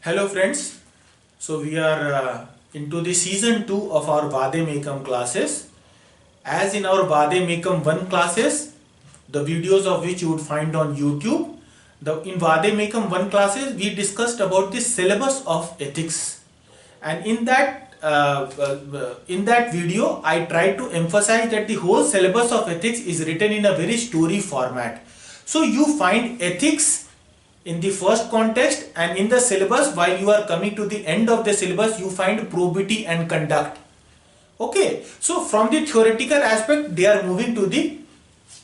Hello friends, so we are into the season 2 of our Vade Mekam classes. As in our Vade Mekam 1 classes, the videos of which you would find on YouTube, in Vade Mekam 1 classes we discussed about the syllabus of ethics, and in that video I tried to emphasize that the whole syllabus of ethics is written in a very story format. So you find ethics in the first context, and in the syllabus while you are coming to the end of the syllabus you find probity and conduct. Okay, so from the theoretical aspect they are moving to the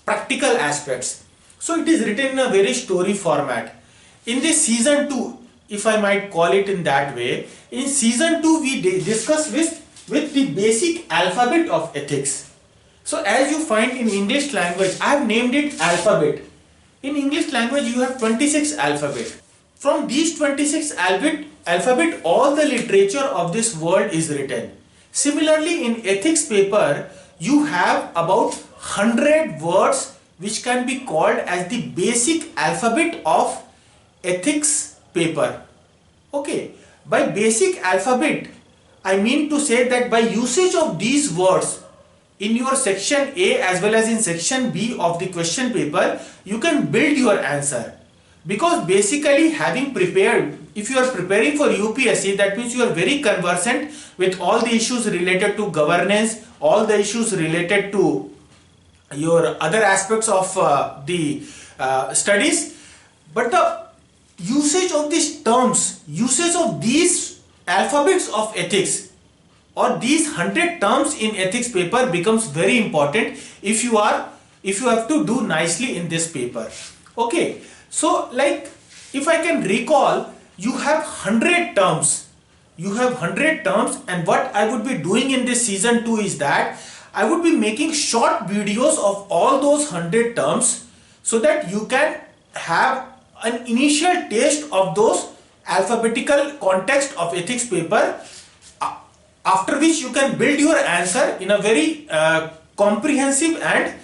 practical aspects. So it is written in a very story format. In the season 2, if I might call it in that way, in season 2 we discuss with the basic alphabet of ethics. So as you find in English language, I have named it alphabet. In English language you have 26 alphabet. From these 26 alphabet all the literature of this world is written. Similarly in ethics paper you have about 100 words which can be called as the basic alphabet of ethics paper. Okay, by basic alphabet I mean to say that by usage of these words in your section A as well as in section B of the question paper, you can build your answer. Because basically having prepared, if you are preparing for UPSC, that means you are very conversant with all the issues related to governance, all the issues related to your other aspects of the studies. But the usage of these terms, usage of these alphabets of ethics, or these 100 terms in ethics paper becomes very important if you have to do nicely in this paper. Okay, so like if I can recall, you have 100 terms, and what I would be doing in this season 2 is that I would be making short videos of all those 100 terms so that you can have an initial taste of those alphabetical context of ethics paper, after which you can build your answer in a very comprehensive and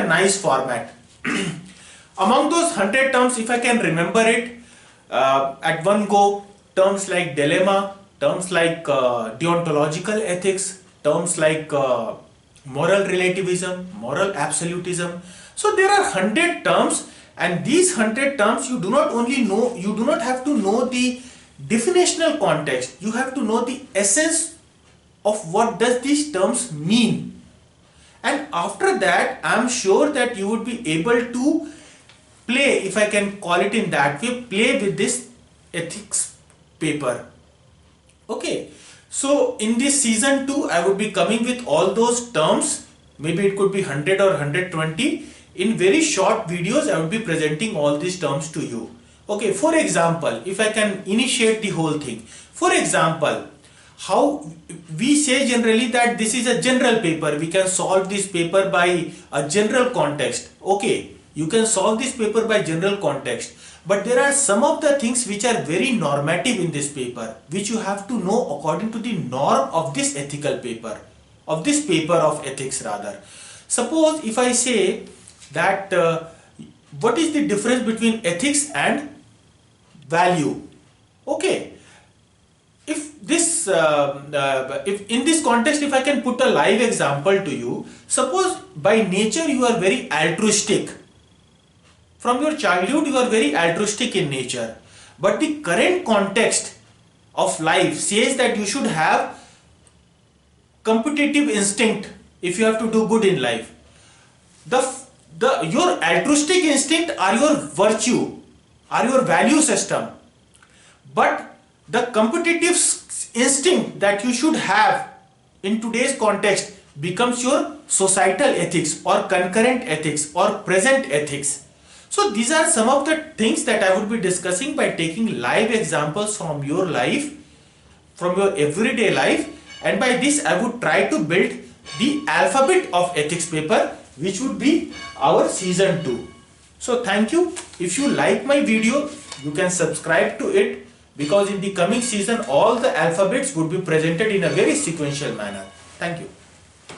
nice format. Among those 100 terms, if I can remember it at one go, terms like dilemma, terms like deontological ethics, terms like moral relativism, moral absolutism. So there are 100 terms, and these 100 terms you do not have to know the definitional context, you have to know the essence of what does these terms mean, and after that I am sure that you would be able to play, if I can call it in that way, play with this ethics paper. Okay, so in this season 2 I would be coming with all those terms, maybe it could be 100 or 120. In very short videos I would be presenting all these terms to you. Okay, for example, if I can initiate the whole thing. For example, how we say generally that this is a general paper, we can solve this paper by a general context. Okay, you can solve this paper by general context, but there are some of the things which are very normative in this paper, which you have to know according to the norm of this ethical paper, of this paper of ethics rather. Suppose if I say that what is the difference between ethics and value? Okay, if in this context, if I can put a live example to you, suppose by nature you are very altruistic. From your childhood you are very altruistic in nature, but the current context of life says that you should have competitive instinct if you have to do good in life. Your altruistic instinct are your virtue, are your value system, but the competitive instinct that you should have in today's context becomes your societal ethics or concurrent ethics or present ethics. So these are some of the things that I would be discussing by taking live examples from your life, from your everyday life, and by this I would try to build the alphabet of ethics paper, which would be our season 2. So thank you. If you like my video, you can subscribe to it, because in the coming season all the alphabets would be presented in a very sequential manner. Thank you.